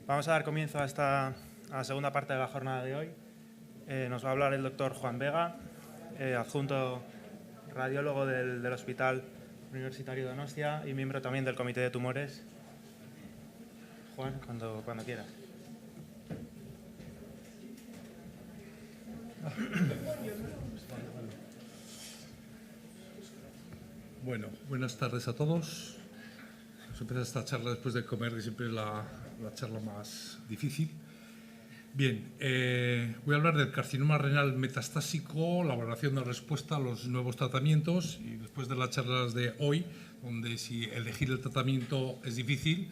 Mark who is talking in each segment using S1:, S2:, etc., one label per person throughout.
S1: Vamos a dar comienzo a la segunda parte de la jornada de hoy. Nos va a hablar el doctor Juan Vega, adjunto radiólogo del Hospital Universitario de Donostia y miembro también del Comité de Tumores. Juan, cuando quieras.
S2: Bueno, buenas tardes a todos. Vamos a empezar esta charla después de comer, que siempre es la charla más difícil. Bien, voy a hablar del carcinoma renal metastásico, la valoración de respuesta a los nuevos tratamientos, y después de las charlas de hoy, donde si elegir el tratamiento es difícil,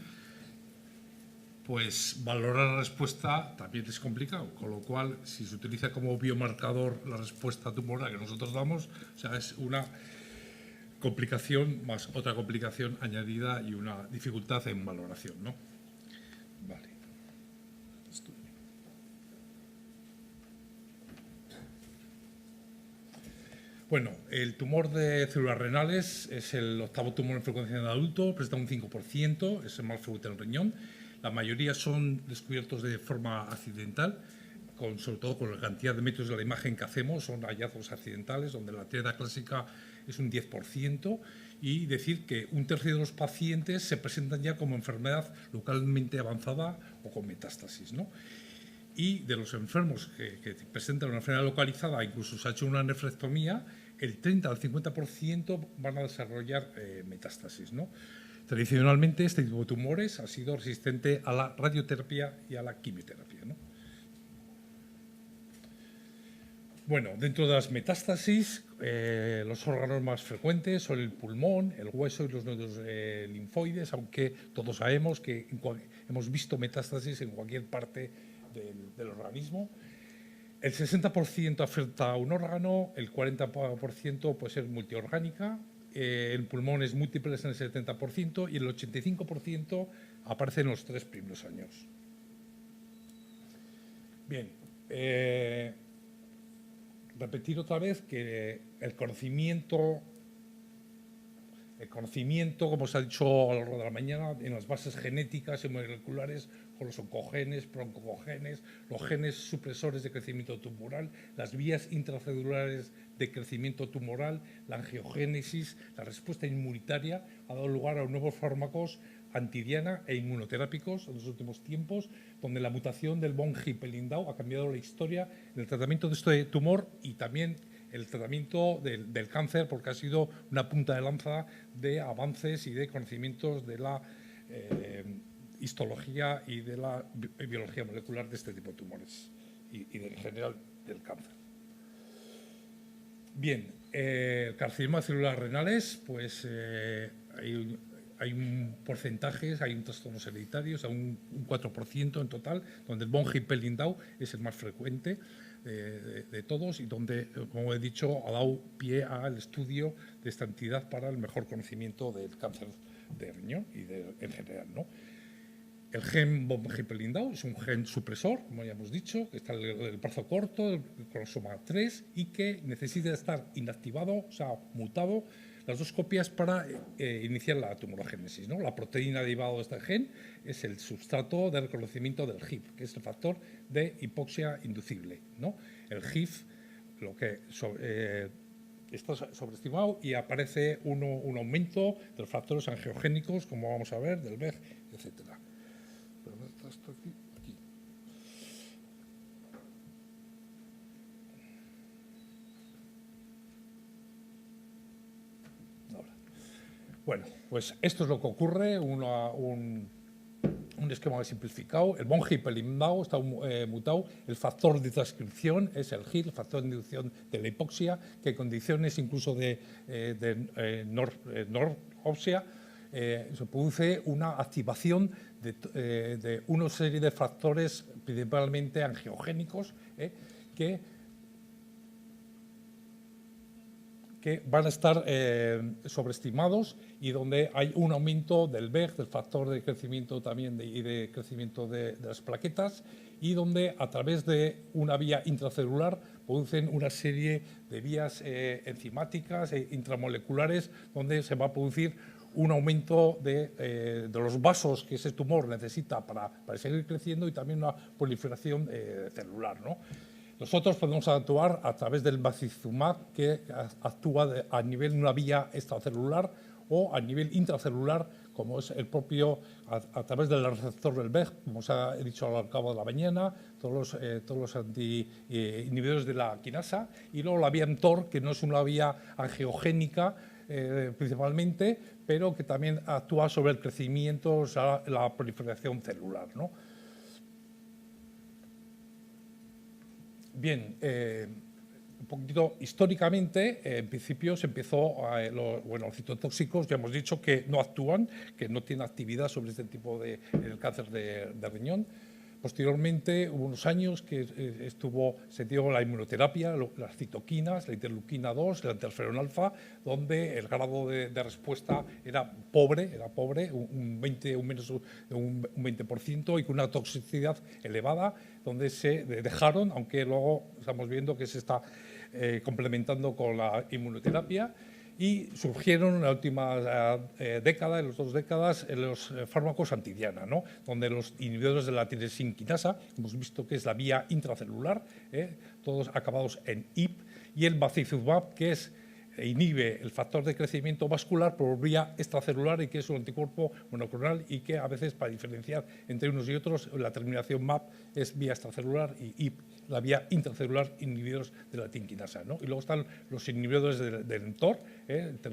S2: pues valorar la respuesta también es complicado, con lo cual si se utiliza como biomarcador la respuesta tumoral que nosotros damos, o sea, es una complicación más otra complicación añadida y una dificultad en valoración, ¿no? Vale. Bueno, el tumor de células renales es el octavo tumor en frecuencia en adulto, presenta un 5%, es el más frecuente en el riñón. La mayoría son descubiertos de forma accidental, sobre todo con la cantidad de metros de la imagen que hacemos, son hallazgos accidentales, donde la tirada clásica es un 10%, y decir que un tercio de los pacientes se presentan ya como enfermedad localmente avanzada o con metástasis, ¿no? Y de los enfermos que presentan una enfermedad localizada, incluso se ha hecho una nefrectomía, el 30 al 50% van a desarrollar metástasis, ¿no? Tradicionalmente, este tipo de tumores ha sido resistente a la radioterapia y a la quimioterapia, ¿no? Bueno, dentro de las metástasis, los órganos más frecuentes son el pulmón, el hueso y los nodos linfoides, aunque todos sabemos que hemos visto metástasis en cualquier parte del organismo. El 60% afecta a un órgano, el 40% puede ser multiorgánica, el pulmón es múltiple en el 70% y el 85% aparece en los 3 primeros años. Bien, repetir otra vez que el conocimiento, como se ha dicho a lo largo de la mañana, en las bases genéticas y moleculares, con los oncogenes, broncogenes, los genes supresores de crecimiento tumoral, las vías intracelulares de crecimiento tumoral, la angiogénesis, la respuesta inmunitaria, ha dado lugar a nuevos fármacos antidiana e inmunoterápicos en los últimos tiempos, donde la mutación del von Hippel-Lindau ha cambiado la historia en el tratamiento de este tumor y también el tratamiento del cáncer, porque ha sido una punta de lanza de avances y de conocimientos de la histología y de la biología molecular de este tipo de tumores y en general del cáncer. Bien, carcinoma de células renales, pues hay un porcentaje, hay un trastornos hereditarios, un 4% en total, donde el von Hippel-Lindau es el más frecuente de todos y donde, como he dicho, ha dado pie al estudio de esta entidad para el mejor conocimiento del cáncer de riñón y en general, ¿no? El gen von Hippel-Lindau es un gen supresor, como ya hemos dicho, que está en el brazo corto, el cromosoma 3, y que necesita estar inactivado, o sea, mutado, las 2 copias para iniciar la tumorogénesis, ¿no? La proteína derivada de este gen es el sustrato de reconocimiento del HIF, que es el factor de hipoxia inducible, ¿no? El HIF, lo que está sobreestimado, y aparece un aumento de los factores angiogénicos, como vamos a ver, del VEG, etcétera. Esto aquí. Bueno, pues esto es lo que ocurre, un esquema simplificado. El von Hippel-Lindau está mutado. El factor de transcripción es el HIF, el factor de inducción de la hipoxia, que en condiciones incluso de ósea se produce una activación de una serie de factores principalmente angiogénicos que van a estar sobreestimados y donde hay un aumento del VEG, del factor de crecimiento también y de crecimiento de las plaquetas, y donde a través de una vía intracelular producen una serie de vías enzimáticas e intramoleculares donde se va a producir un aumento de los vasos que ese tumor necesita para seguir creciendo y también una proliferación celular, ¿no? Nosotros podemos actuar a través del bevacizumab, que actúa a nivel de una vía extracelular o a nivel intracelular, como es el propio, a través del receptor del BEG, como os he dicho al cabo de la mañana, todos los inhibidores de la quinasa, y luego la vía mTOR, que no es una vía angiogénica principalmente, pero que también actúa sobre el crecimiento, o sea, la proliferación celular, ¿no? Bien, un poquito históricamente, en principio se empezó, los citotóxicos, ya hemos dicho que no actúan, que no tienen actividad sobre este tipo de cáncer de riñón. Posteriormente, hubo unos años que se dio la inmunoterapia, las citoquinas, la interleuquina 2, la interferón alfa, donde el grado de respuesta era pobre, un 20% y con una toxicidad elevada, donde se dejaron, aunque luego estamos viendo que se está complementando con la inmunoterapia. Y surgieron en la última década, en las 2 décadas, los fármacos antidiana, ¿no? Donde los inhibidores de la tirosin quinasa, hemos visto que es la vía intracelular, todos acabados en IP, y el bevacizumab, que inhibe el factor de crecimiento vascular por vía extracelular y que es un anticuerpo monoclonal y que a veces, para diferenciar entre unos y otros, la terminación MAP es vía extracelular y IP, la vía intracelular, inhibidores de la tinquinasa, ¿no? Y luego están los inhibidores del mTOR,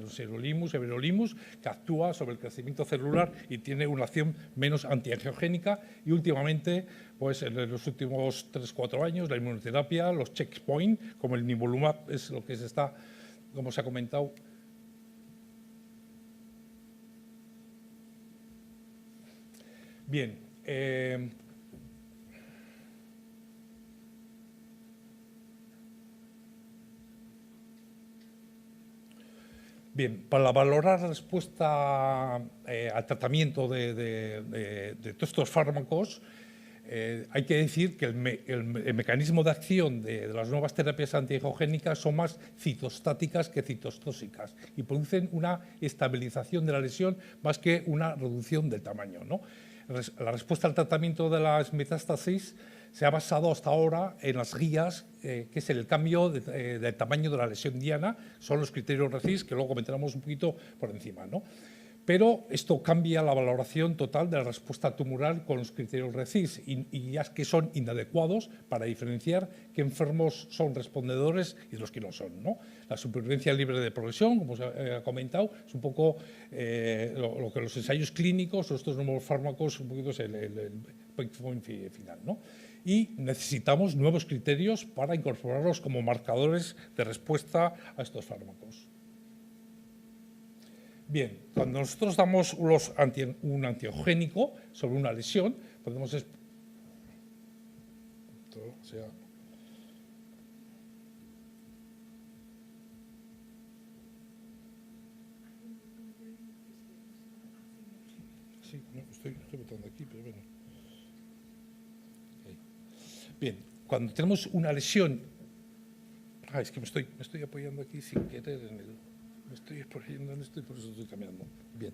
S2: sirolimus, everolimus, que actúa sobre el crecimiento celular y tiene una acción menos antiangiogénica. Y últimamente, pues en los últimos 3-4 años, la inmunoterapia, los checkpoint, como el nivolumab, es lo que se está, como se ha comentado. Bien. Bien, para valorar la respuesta al tratamiento de todos estos fármacos, hay que decir que el mecanismo de acción de las nuevas terapias antiangiogénicas son más citostáticas que citostóxicas y producen una estabilización de la lesión más que una reducción del tamaño, ¿no? La respuesta al tratamiento de las metástasis se ha basado hasta ahora en las guías, que es el cambio del tamaño de la lesión diana, son los criterios RECIST, que luego comentaremos un poquito por encima, ¿no? Pero esto cambia la valoración total de la respuesta tumoral con los criterios RECIST y ya que son inadecuados para diferenciar qué enfermos son respondedores y los que no son, ¿no? La supervivencia libre de progresión, como se ha comentado, es un poco lo que los ensayos clínicos o estos nuevos fármacos, un poquito es el point final, ¿no? Y necesitamos nuevos criterios para incorporarlos como marcadores de respuesta a estos fármacos. Bien, cuando nosotros damos un antiogénico sobre una lesión, podemos... Sí, no, estoy botando aquí, pero bueno. Bien, cuando tenemos una lesión... es que me estoy apoyando aquí sin querer en el... Me estoy apoyando en esto y por eso estoy cambiando. Bien.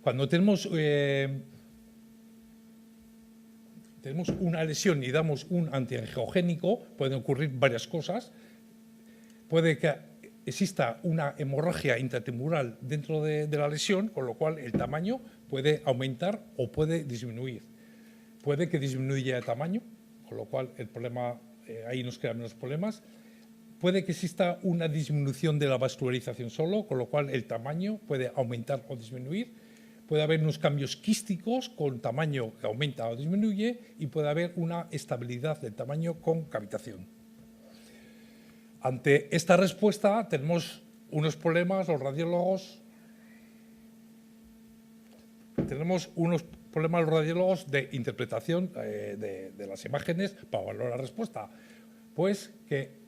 S2: Cuando tenemos una lesión y damos un antiangiogénico, pueden ocurrir varias cosas. Puede que exista una hemorragia intratumoral dentro de la lesión, con lo cual el tamaño puede aumentar o puede disminuir. Puede que disminuya de tamaño, con lo cual el problema, ahí nos crean menos problemas. Puede que exista una disminución de la vascularización solo, con lo cual el tamaño puede aumentar o disminuir. Puede haber unos cambios quísticos con tamaño que aumenta o disminuye y puede haber una estabilidad del tamaño con cavitación. Ante esta respuesta tenemos unos problemas, los radiólogos. Tenemos unos problemas los radiólogos de interpretación de las imágenes para valorar la respuesta. Pues que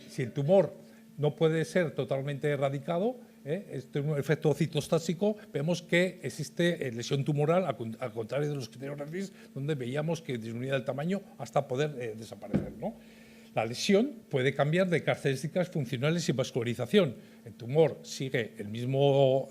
S2: si el tumor no puede ser totalmente erradicado, tiene un efecto citostático, vemos que existe lesión tumoral, al contrario de los criterios RECIST, donde veíamos que disminuía el tamaño hasta poder desaparecer, ¿no? La lesión puede cambiar de características funcionales y vascularización. El tumor sigue el mismo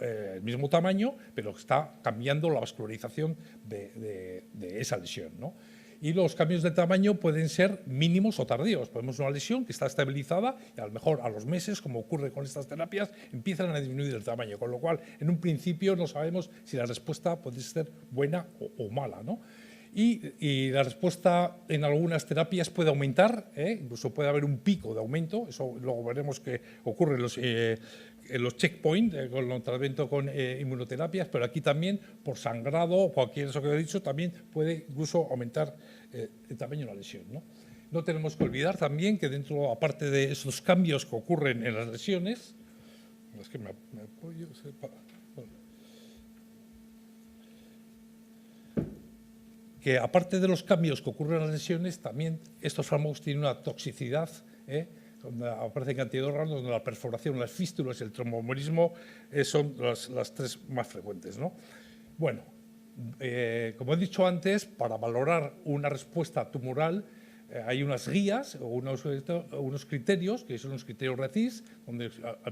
S2: tamaño, pero está cambiando la vascularización de esa lesión, ¿no? Y los cambios de tamaño pueden ser mínimos o tardíos. Podemos una lesión que está estabilizada y a lo mejor a los meses, como ocurre con estas terapias, empiezan a disminuir el tamaño, con lo cual en un principio no sabemos si la respuesta puede ser buena o mala, ¿no? Y la respuesta en algunas terapias puede aumentar, incluso puede haber un pico de aumento, eso luego veremos que ocurre en los checkpoints, con el tratamiento con inmunoterapias, pero aquí también por sangrado o cualquier eso que he dicho, también puede incluso aumentar el tamaño de la lesión, ¿no? No tenemos que olvidar también que dentro, aparte de esos cambios que ocurren en las lesiones, es que me apoyo, que aparte de los cambios que ocurren en las lesiones, también estos fármacos tienen una toxicidad, donde aparecen cantidad de órganos, donde la perforación, las fístulas y el tromboembolismo son las tres más frecuentes, ¿no? Bueno, como he dicho antes, para valorar una respuesta tumoral hay unas guías o unos criterios, que son los criterios RECIST, donde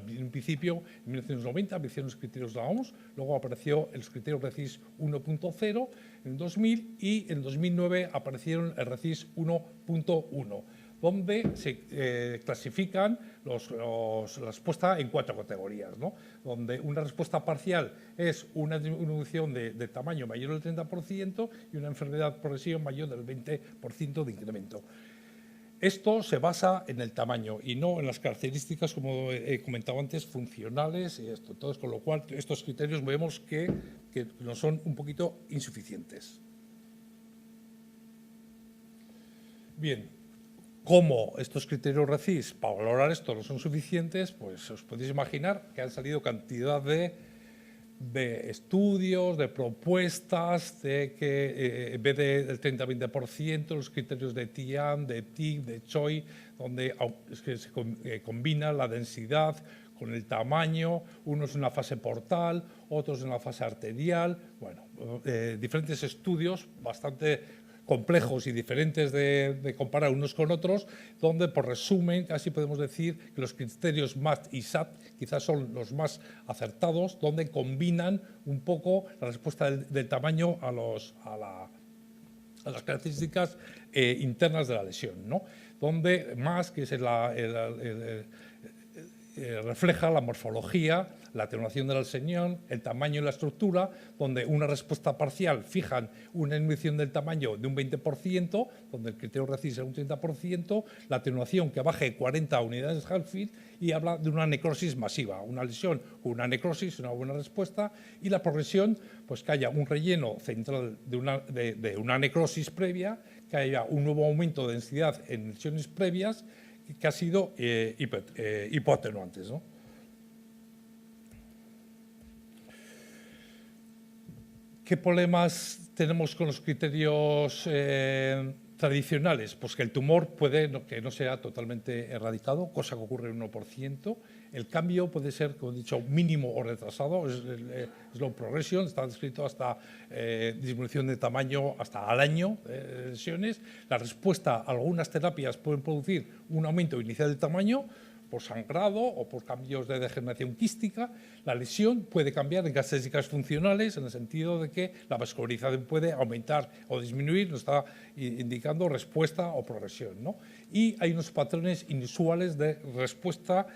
S2: en principio en 1990 aparecieron los criterios de la OMS, luego apareció el criterio RECIST 1.0 en 2000 y en 2009 aparecieron el RECIST 1.1, donde se clasifican la respuesta en 4 categorías, ¿no? Donde una respuesta parcial es una disminución de tamaño mayor del 30% y una enfermedad progresiva mayor del 20% de incremento. Esto se basa en el tamaño y no en las características, como he comentado antes, funcionales y esto. Entonces, con lo cual, estos criterios vemos que no son un poquito insuficientes. Bien. ¿Cómo estos criterios RECIST para valorar esto no son suficientes? Pues os podéis imaginar que han salido cantidad de estudios, de propuestas, de que en vez del 30-20%, los criterios de TIAN, de TIC, de CHOI, donde se combina la densidad con el tamaño, unos en la fase portal, otros en la fase arterial, bueno, diferentes estudios bastante complejos y diferentes de comparar unos con otros, donde por resumen casi podemos decir que los criterios MAT y SAT quizás son los más acertados, donde combinan un poco la respuesta del tamaño a las características internas de la lesión, ¿no? Donde más que refleja la morfología, la atenuación del señón, el tamaño y la estructura, donde una respuesta parcial fijan una disminución del tamaño de un 20%, donde el criterio RECIST es un 30%, la atenuación que baje 40 unidades de Hadfield y habla de una necrosis masiva, una lesión con una necrosis, una buena respuesta, y la progresión, pues que haya un relleno central de una necrosis previa, que haya un nuevo aumento de densidad en lesiones previas, que ha sido hipoatenuantes, ¿no? ¿Qué problemas tenemos con los criterios tradicionales? Pues que el tumor puede que no sea totalmente erradicado, cosa que ocurre en 1%. El cambio puede ser, como he dicho, mínimo o retrasado, es slow progression, está descrito hasta disminución de tamaño hasta al año de lesiones. La respuesta a algunas terapias pueden producir un aumento inicial del tamaño por sangrado o por cambios de degeneración quística. La lesión puede cambiar en características funcionales en el sentido de que la vascularización puede aumentar o disminuir, nos está indicando respuesta o progresión, ¿no? Y hay unos patrones inusuales de respuesta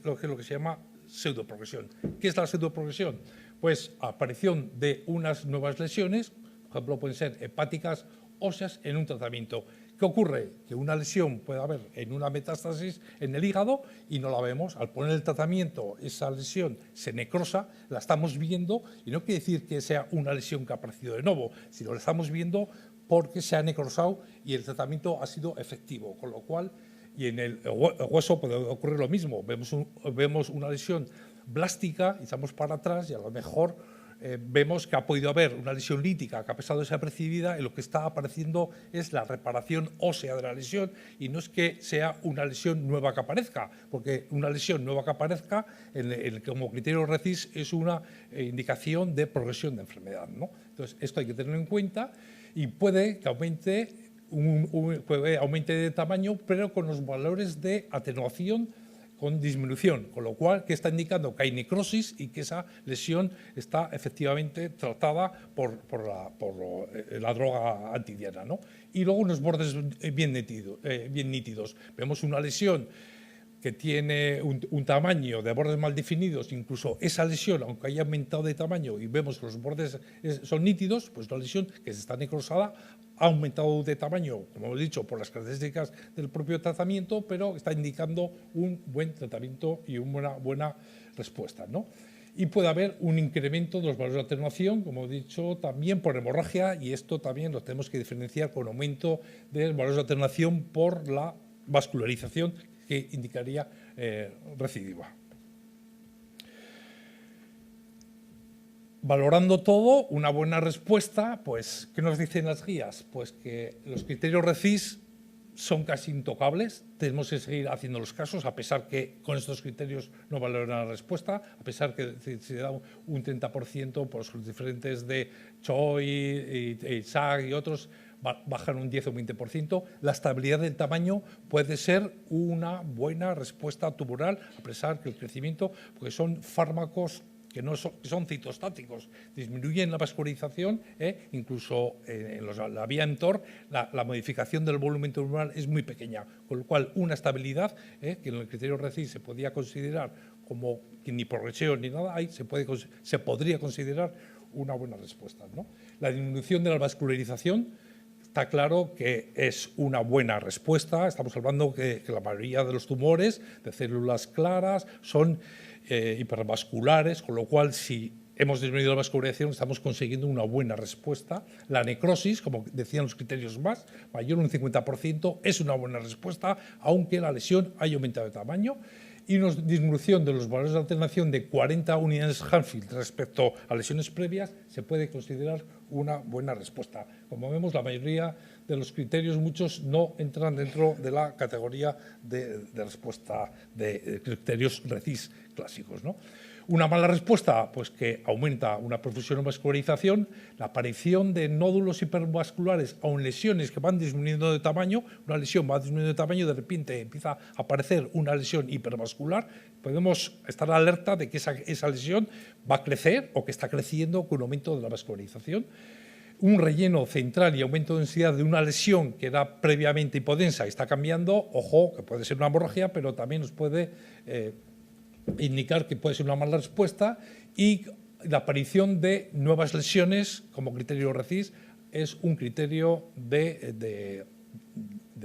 S2: lo que se llama pseudoprogresión. ¿Qué es la pseudoprogresión? Pues aparición de unas nuevas lesiones, por ejemplo, pueden ser hepáticas, óseas en un tratamiento. ¿Qué ocurre? Que una lesión puede haber en una metástasis en el hígado y no la vemos. Al poner el tratamiento, esa lesión se necrosa, la estamos viendo y no quiere decir que sea una lesión que ha aparecido de nuevo, sino la estamos viendo porque se ha necrosado y el tratamiento ha sido efectivo. Con lo cual, y en el hueso puede ocurrir lo mismo. Vemos una lesión blástica y estamos para atrás y a lo mejor vemos que ha podido haber una lesión lítica que ha pasado desapercibida y lo que está apareciendo es la reparación ósea de la lesión y no es que sea una lesión nueva que aparezca, porque una lesión nueva que aparezca como criterio RECIST es una indicación de progresión de enfermedad, ¿no? Entonces, esto hay que tenerlo en cuenta y puede que aumente aumente de tamaño, pero con los valores de atenuación con disminución, con lo cual que está indicando que hay necrosis y que esa lesión está efectivamente tratada por la droga antidiana, ¿no? Y luego unos bordes bien nítidos. Vemos una lesión que tiene un tamaño de bordes mal definidos, incluso esa lesión, aunque haya aumentado de tamaño y vemos que los bordes son nítidos, pues una lesión que está necrosada ha aumentado de tamaño, como hemos dicho, por las características del propio tratamiento, pero está indicando un buen tratamiento y una buena respuesta, ¿no? Y puede haber un incremento de los valores de atenuación, como he dicho, también por hemorragia, y esto también lo tenemos que diferenciar con aumento de los valores de atenuación por la vascularización, que indicaría recidiva. Valorando todo, una buena respuesta, pues, ¿qué nos dicen las guías? Pues que los criterios RECIS son casi intocables, tenemos que seguir haciendo los casos, a pesar que con estos criterios no valoran la respuesta, a pesar que se da un 30% por los diferentes de Choi y SAG y otros, bajan un 10 o 20%. La estabilidad del tamaño puede ser una buena respuesta tumoral, a pesar que el crecimiento, porque son fármacos que son citostáticos, disminuyen la vascularización, incluso en la vía mTOR la modificación del volumen tumoral es muy pequeña, con lo cual una estabilidad, que en el criterio RECIS se podía considerar como que ni progresión ni nada, se podría considerar una buena respuesta, ¿no? La disminución de la vascularización está claro que es una buena respuesta. Estamos hablando que la mayoría de los tumores de células claras son hipervasculares, con lo cual si hemos disminuido la vascularización estamos consiguiendo una buena respuesta. La necrosis, como decían los criterios más, mayor un 50%, es una buena respuesta, aunque la lesión haya aumentado de tamaño. Y una disminución de los valores de alternación de 40 unidades Hadfield respecto a lesiones previas se puede considerar una buena respuesta. Como vemos, la mayoría de los criterios, muchos no entran dentro de la categoría de respuesta de criterios RECIS clásicos, ¿no? Una mala respuesta, pues que aumenta una profusión o vascularización, la aparición de nódulos hipervasculares o en lesiones que van disminuyendo de tamaño, una lesión va disminuyendo de tamaño, de repente empieza a aparecer una lesión hipervascular, podemos estar alerta de que esa lesión va a crecer o que está creciendo con un aumento de la vascularización. Un relleno central y aumento de densidad de una lesión que era previamente hipodensa y está cambiando, ojo, que puede ser una hemorragia, pero también nos puede indicar que puede ser una mala respuesta, y la aparición de nuevas lesiones como criterio RECIS es un criterio de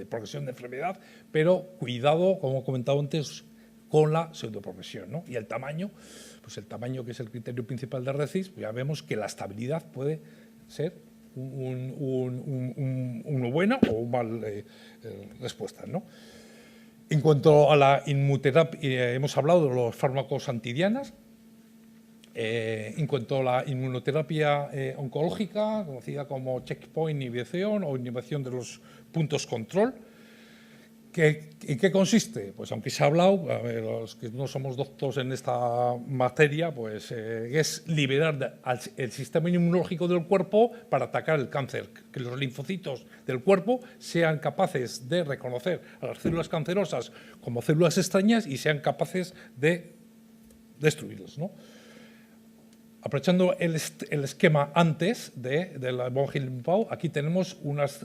S2: progresión de enfermedad, pero cuidado, como he comentado antes, con la pseudoprogresión, ¿no? Y el tamaño, pues el tamaño que es el criterio principal de RECIS, pues ya vemos que la estabilidad puede ser una buena o una mala respuesta, ¿no? En cuanto a la inmunoterapia, hemos hablado de los fármacos antidianas. En cuanto a la inmunoterapia oncológica, conocida como checkpoint inhibición o inhibición de los puntos control, ¿en qué consiste? Pues aunque se ha hablado, los que no somos doctos en esta materia, pues es liberar el sistema inmunológico del cuerpo para atacar el cáncer, que los linfocitos del cuerpo sean capaces de reconocer a las células cancerosas como células extrañas y sean capaces de destruirlas, ¿no? Aprovechando el esquema antes de la von Hippel-Lymphau, aquí tenemos unos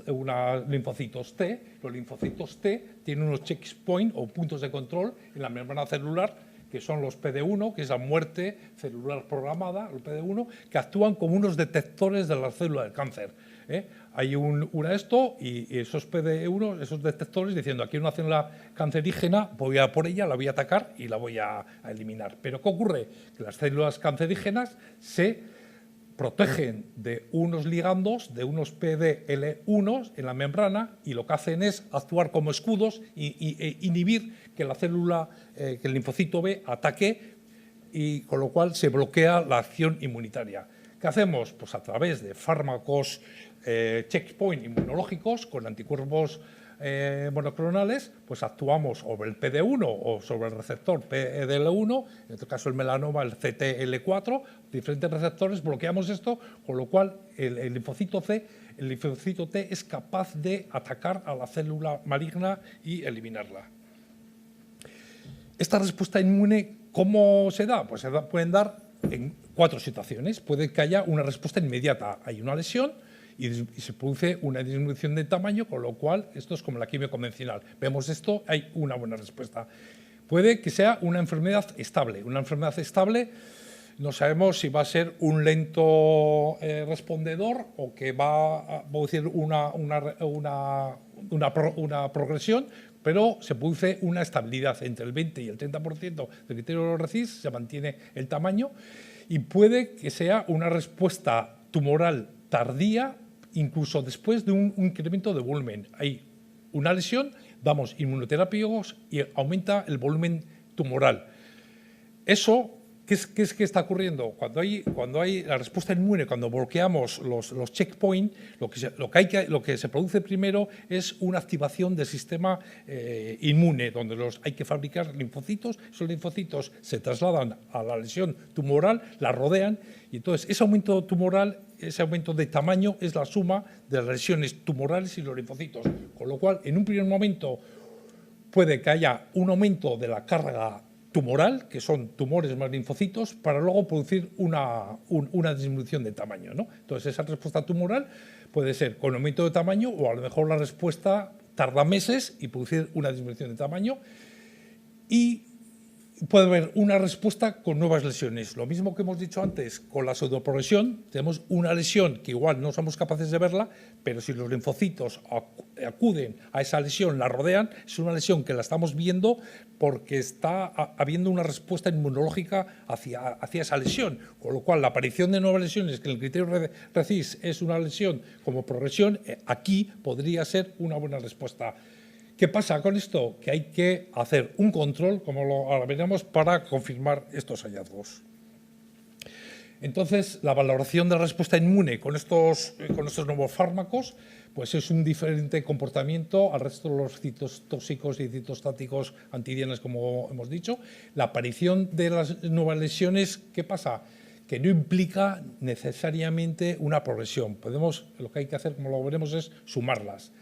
S2: linfocitos T. Los linfocitos T tienen unos checkpoints o puntos de control en la membrana celular, que son los PD1, que es la muerte celular programada, el PD1, que actúan como unos detectores de la célula del cáncer. Hay una esto y esos PD1, esos detectores, diciendo aquí hay una célula cancerígena, voy a por ella, la voy a atacar y la voy a eliminar. Pero ¿qué ocurre? Que las células cancerígenas se protegen de unos ligandos, de unos PDL1 en la membrana, y lo que hacen es actuar como escudos e inhibir que la célula, que el linfocito B ataque, y con lo cual se bloquea la acción inmunitaria. ¿Qué hacemos? Pues a través de fármacos checkpoint inmunológicos con anticuerpos monoclonales, pues actuamos sobre el PD1 o sobre el receptor PDL1, en este caso el melanoma, el CTL4, diferentes receptores, bloqueamos esto, con lo cual el linfocito T es capaz de atacar a la célula maligna y eliminarla. Esta respuesta inmune, ¿cómo se da? Pues pueden dar en 4 situaciones. Puede que haya una respuesta inmediata. Hay una lesión y se produce una disminución de tamaño, con lo cual esto es como la quimio convencional. Vemos esto, hay una buena respuesta. Puede que sea una enfermedad estable. Una enfermedad estable no sabemos si va a ser un lento respondedor o que va a producir una progresión, pero se produce una estabilidad entre el 20 y el 30% del criterio RECIST, se mantiene el tamaño, y puede que sea una respuesta tumoral tardía, incluso después de un incremento de volumen. Hay una lesión, damos inmunoterápicos y aumenta el volumen tumoral. Eso, ¿qué está ocurriendo? Cuando hay la respuesta inmune, cuando bloqueamos los checkpoints, lo que se produce primero es una activación del sistema inmune, donde hay que fabricar linfocitos. Esos linfocitos se trasladan a la lesión tumoral, la rodean, y entonces ese aumento tumoral, ese aumento de tamaño es la suma de las lesiones tumorales y los linfocitos. Con lo cual, en un primer momento puede que haya un aumento de la carga tumoral, que son tumores más linfocitos, para luego producir una disminución de tamaño, ¿no? Entonces, esa respuesta tumoral puede ser con aumento de tamaño, o a lo mejor la respuesta tarda meses y producir una disminución de tamaño, y puede haber una respuesta con nuevas lesiones. Lo mismo que hemos dicho antes con la pseudoprogresión, tenemos una lesión que igual no somos capaces de verla, pero si los linfocitos acuden a esa lesión, la rodean, es una lesión que la estamos viendo porque está habiendo una respuesta inmunológica hacia esa lesión, con lo cual la aparición de nuevas lesiones, que en el criterio RECIST es una lesión como progresión, aquí podría ser una buena respuesta. ¿Qué pasa con esto? Que hay que hacer un control, como ahora veremos, para confirmar estos hallazgos. Entonces, la valoración de la respuesta inmune con estos nuevos fármacos, pues es un diferente comportamiento al resto de los citotóxicos y citostáticos antidienes, como hemos dicho. La aparición de las nuevas lesiones, ¿qué pasa? Que no implica necesariamente una progresión. Lo que hay que hacer, como lo veremos, es sumarlas.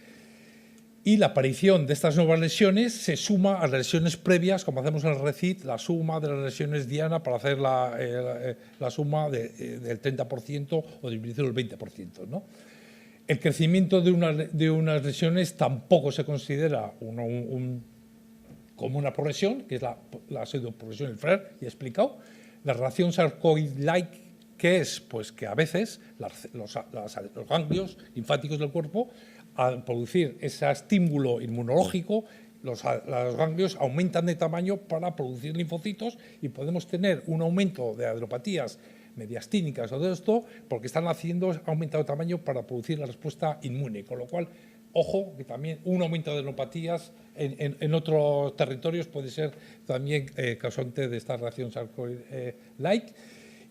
S2: Y la aparición de estas nuevas lesiones se suma a las lesiones previas, como hacemos en el RECIST, la suma de las lesiones diana para hacer la suma del 30% o disminuir el 20%, ¿no? El crecimiento de unas lesiones tampoco se considera como una progresión, que es la pseudoprogresión, el FRER, ya he explicado. La relación sarcoid-like, que es pues que a veces los ganglios linfáticos del cuerpo, al producir ese estímulo inmunológico, los ganglios aumentan de tamaño para producir linfocitos y podemos tener un aumento de adenopatías mediastínicas o de esto porque están aumentado de tamaño para producir la respuesta inmune. Con lo cual, ojo, que también un aumento de adenopatías en otros territorios puede ser también causante de esta reacción sarcoid-like.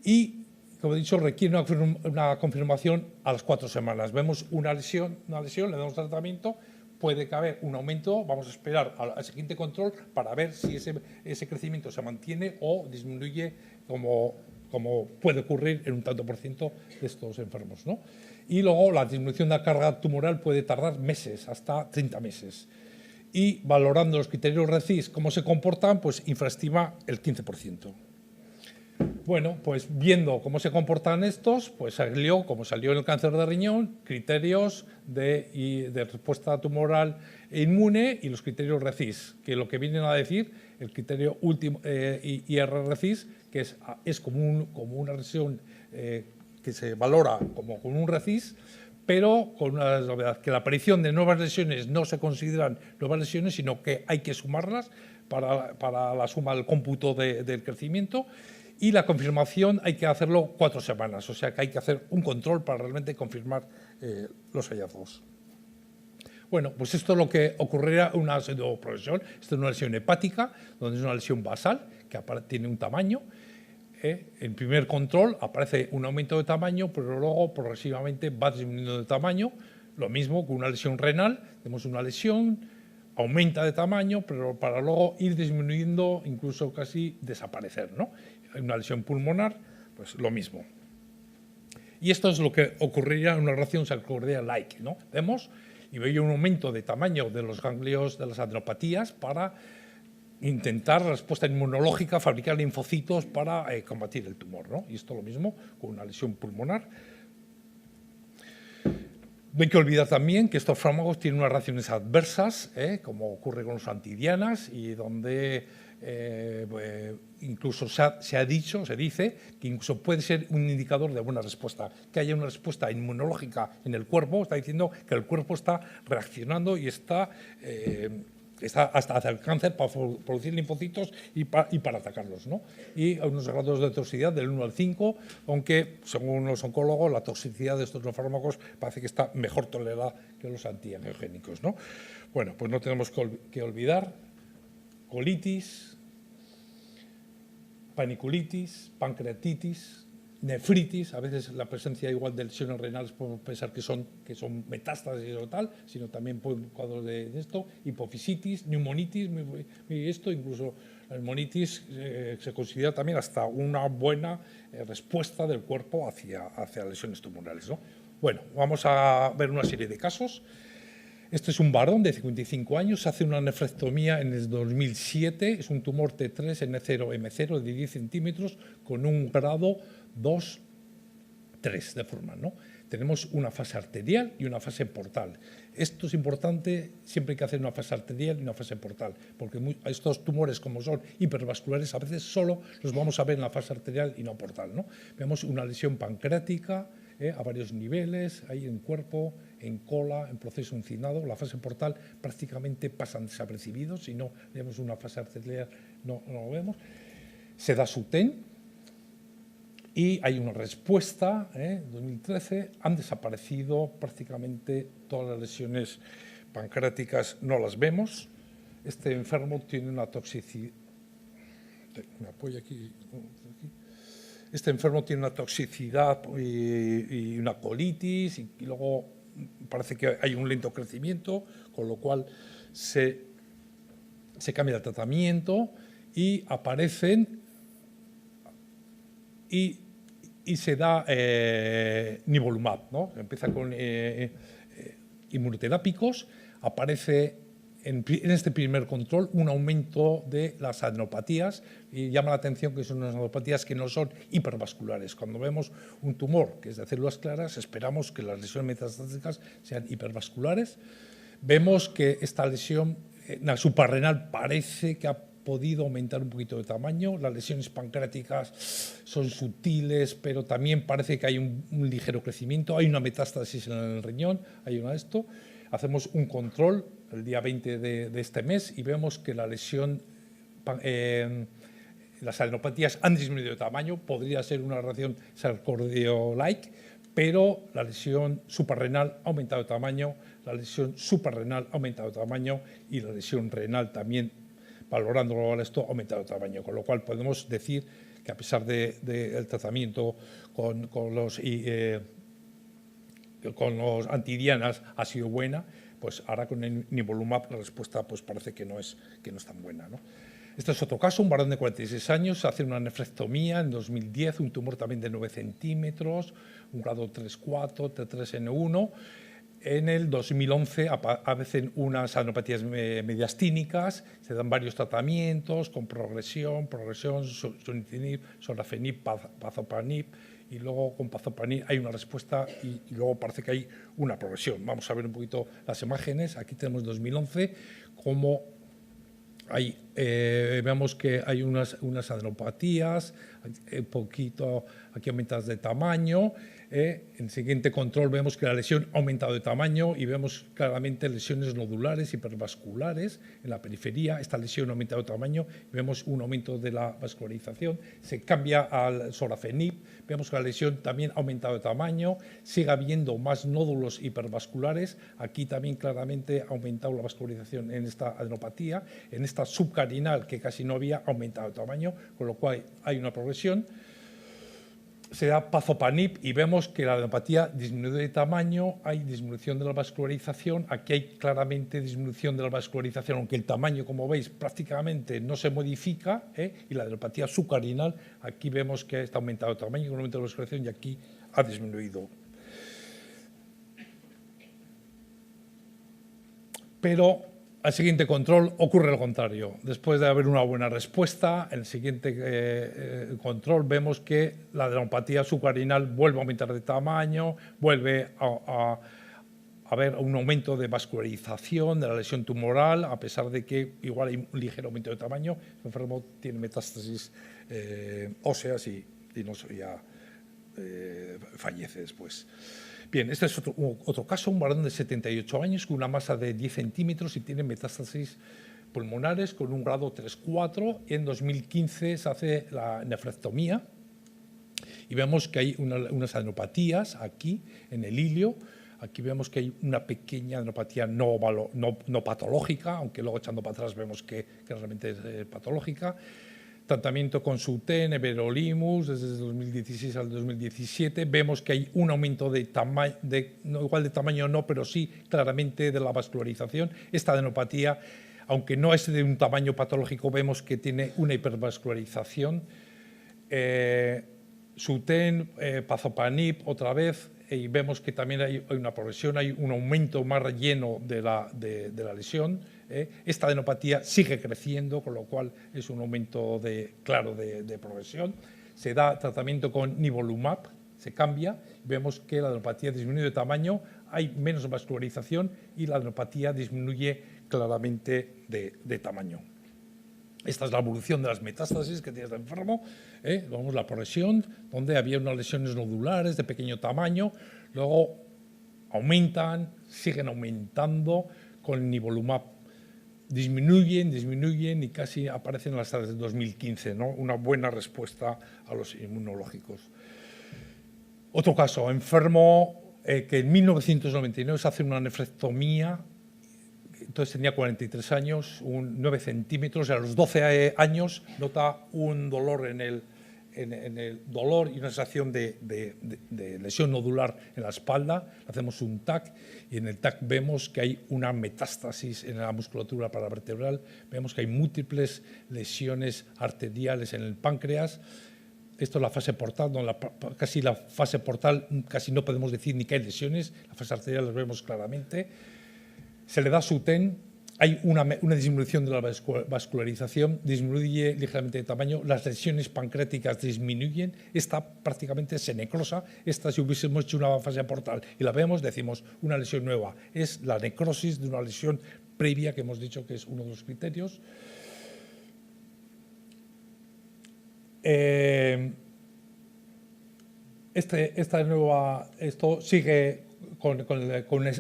S2: Y como he dicho, requiere una confirmación a las 4 semanas. Vemos una lesión, le damos tratamiento, puede haber un aumento, vamos a esperar al siguiente control para ver si ese crecimiento se mantiene o disminuye como puede ocurrir en un tanto por ciento de estos enfermos, ¿no? Y luego la disminución de la carga tumoral puede tardar meses, hasta 30 meses. Y valorando los criterios RECIST, cómo se comportan, pues infraestima el 15%. Bueno, pues viendo cómo se comportan estos, pues salió, como salió en el cáncer de riñón, criterios de respuesta tumoral e inmune y los criterios RECIST, que lo que vienen a decir, el criterio último IR-RECIST, que es como una lesión que se valora como un RECIST, pero con una novedad, que la aparición de nuevas lesiones no se consideran nuevas lesiones, sino que hay que sumarlas para la suma del cómputo del crecimiento. Y la confirmación hay que hacerlo 4 semanas, o sea que hay que hacer un control para realmente confirmar los hallazgos. Bueno, pues esto es lo que ocurriría en una pseudoprogresión. Esta es una lesión hepática, donde es una lesión basal, que tiene un tamaño. En primer control aparece un aumento de tamaño, pero luego progresivamente va disminuyendo de tamaño. Lo mismo con una lesión renal, tenemos una lesión, aumenta de tamaño, pero para luego ir disminuyendo, incluso casi desaparecer, ¿no? Hay una lesión pulmonar, pues lo mismo. Y esto es lo que ocurriría en una reacción Charcot-Marie-like, ¿no? Vemos y veo un aumento de tamaño de los ganglios de las adenopatías para intentar respuesta inmunológica, fabricar linfocitos para combatir el tumor, ¿no? Y esto lo mismo con una lesión pulmonar. No hay que olvidar también que estos fármacos tienen unas reacciones adversas, como ocurre con los antidianas, y donde incluso se dice que incluso puede ser un indicador de buena respuesta, que haya una respuesta inmunológica en el cuerpo, está diciendo que el cuerpo está reaccionando y está hasta hacer el cáncer para producir linfocitos y para atacarlos, ¿no? Y hay unos grados de toxicidad del 1 al 5, aunque según los oncólogos la toxicidad de estos fármacos parece que está mejor tolerada que los antiangiogénicos, ¿no? Bueno, pues no tenemos que olvidar colitis, paniculitis, pancreatitis, nefritis, a veces la presencia igual de lesiones renales podemos pensar que son metástasis o tal, sino también cuadros de esto, hipofisitis, neumonitis, esto incluso la neumonitis se considera también hasta una buena respuesta del cuerpo hacia lesiones tumorales, ¿no? Bueno, vamos a ver una serie de casos. Este es un varón de 55 años, se hace una nefrectomía en el 2007, es un tumor T3N0M0 de 10 centímetros con un grado 2, 3 de forma, ¿no? Tenemos una fase arterial y una fase portal. Esto es importante, siempre hay que hacer una fase arterial y una fase portal, porque estos tumores, como son hipervasculares, a veces solo los vamos a ver en la fase arterial y no portal, ¿no? Vemos una lesión pancreática a varios niveles, ahí en cuerpo, en cola, en proceso uncinado. La fase portal prácticamente pasan desapercibidos, si no vemos una fase arterial no lo vemos. Se da SUTEN y hay una respuesta. En 2013 han desaparecido prácticamente todas las lesiones pancreáticas, no las vemos. Este enfermo tiene una toxicidad. Me apoyo aquí. Este enfermo tiene una toxicidad y una colitis y luego parece que hay un lento crecimiento, con lo cual se cambia el tratamiento y aparecen y se da nivolumab, ¿no? Empieza con inmunoterápicos, aparece en este primer control un aumento de las adenopatías y llama la atención que son unas adenopatías que no son hipervasculares. Cuando vemos un tumor que es de células claras, esperamos que las lesiones metastáticas sean hipervasculares. Vemos que esta lesión suprarrenal parece que ha podido aumentar un poquito de tamaño. Las lesiones pancreáticas son sutiles, pero también parece que hay un ligero crecimiento. Hay una metástasis en el riñón, hay una de esto. Hacemos un control el día 20 de este mes y vemos que la lesión, las adenopatías han disminuido de tamaño, podría ser una reacción Charcot-Marie-like, pero la lesión suprarrenal ha aumentado de tamaño, la lesión suprarrenal ha aumentado de tamaño y la lesión renal también, valorando esto, ha aumentado de tamaño, con lo cual podemos decir que a pesar del tratamiento con los antidianas ha sido buena, pues ahora con el nivolumab la respuesta pues parece que no es tan buena, ¿no? Este es otro caso, un varón de 46 años, hace una nefrectomía en 2010, un tumor también de 9 centímetros, un grado 3-4, T3N1. En el 2011 aparecen unas adenopatías mediastínicas, se dan varios tratamientos con progresión, sunitinib, sorafenib, pazopanib, y luego con pazopanib hay una respuesta y luego parece que hay una progresión. Vamos a ver un poquito las imágenes. Aquí tenemos 2011, como vemos que hay unas adenopatías, un poquito aquí aumentadas de tamaño. En el siguiente control vemos que la lesión ha aumentado de tamaño y vemos claramente lesiones nodulares hipervasculares en la periferia. Esta lesión ha aumentado de tamaño y vemos un aumento de la vascularización. Se cambia al sorafenib, vemos que la lesión también ha aumentado de tamaño, sigue habiendo más nódulos hipervasculares. Aquí también claramente ha aumentado la vascularización en esta adenopatía. En esta subcarinal, que casi no había, ha aumentado de tamaño, con lo cual hay una progresión. se da Pazopanib y vemos que la adenopatía disminuye de tamaño, hay disminución de la vascularización, aquí hay claramente disminución de la vascularización, aunque el tamaño, como veis, prácticamente no se modifica, y la adenopatía subcarinal, aquí vemos que está aumentado de tamaño, con aumento de la vascularización, y aquí ha disminuido. Pero al siguiente control ocurre lo contrario. Después de haber una buena respuesta, en el siguiente control vemos que la adenopatía subcarinal vuelve a aumentar de tamaño, vuelve a haber un aumento de vascularización de la lesión tumoral, a pesar de que igual hay un ligero aumento de tamaño. El enfermo tiene metástasis óseas y ya fallece después. Bien, este es otro caso, un varón de 78 años con una masa de 10 centímetros y tiene metástasis pulmonares con un grado 3-4. En 2015 se hace la nefrectomía y vemos que hay unas adenopatías aquí en el ilio. Aquí vemos que hay una pequeña adenopatía no patológica, aunque luego echando para atrás vemos que realmente es patológica. Tratamiento con Sutent, everolimus, desde el 2016 al 2017. Vemos que hay un aumento de tamaño, no igual de tamaño no, pero sí claramente de la vascularización. Esta adenopatía, aunque no es de un tamaño patológico, vemos que tiene una hipervascularización. Sutent, Pazopanib, otra vez, y vemos que también hay una progresión, hay un aumento más relleno de la lesión. Esta adenopatía sigue creciendo, con lo cual es un aumento claro de progresión. Se da tratamiento con nivolumab, se cambia, vemos que la adenopatía disminuye de tamaño, hay menos vascularización y la adenopatía disminuye claramente de tamaño. Esta es la evolución de las metástasis que tiene este enfermo. Vemos la progresión, donde había unas lesiones nodulares de pequeño tamaño, luego aumentan, siguen aumentando con nivolumab. Disminuyen y casi aparecen en las tasas de 2015, ¿no? Una buena respuesta a los inmunológicos. Otro caso, enfermo que en 1999 se hace una nefrectomía, entonces tenía 43 años, 9 centímetros, y a los 12 años nota un dolor en el dolor y una sensación de lesión nodular en la espalda. Hacemos un TAC y en el TAC vemos que hay una metástasis en la musculatura paravertebral, vemos que hay múltiples lesiones arteriales en el páncreas. Esto es la fase portal, casi la fase portal casi no podemos decir ni que hay lesiones, la fase arterial las vemos claramente. Se le da Sutent, hay una disminución de la vascularización, disminuye ligeramente de tamaño, las lesiones pancreáticas disminuyen, esta prácticamente se necrosa. Esta, si hubiésemos hecho una fase portal y la vemos, decimos una lesión nueva. Es la necrosis de una lesión previa que hemos dicho que es uno de los criterios. Esto sigue con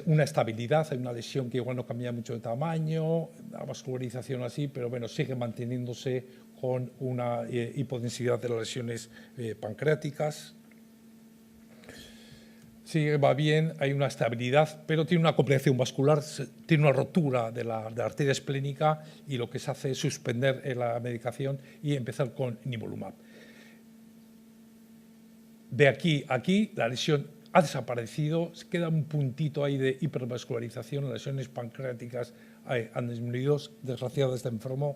S2: una estabilidad, hay una lesión que igual no cambia mucho de tamaño, la vascularización así, pero bueno, sigue manteniéndose con una hipodensidad de las lesiones pancreáticas. Sigue, va bien, hay una estabilidad, pero tiene una complicación vascular, tiene una rotura de la arteria esplénica y lo que se hace es suspender la medicación y empezar con nivolumab. De aquí a aquí la lesión ha desaparecido, queda un puntito ahí de hipervascularización, las lesiones pancreáticas han disminuido. Desgraciadamente este enfermo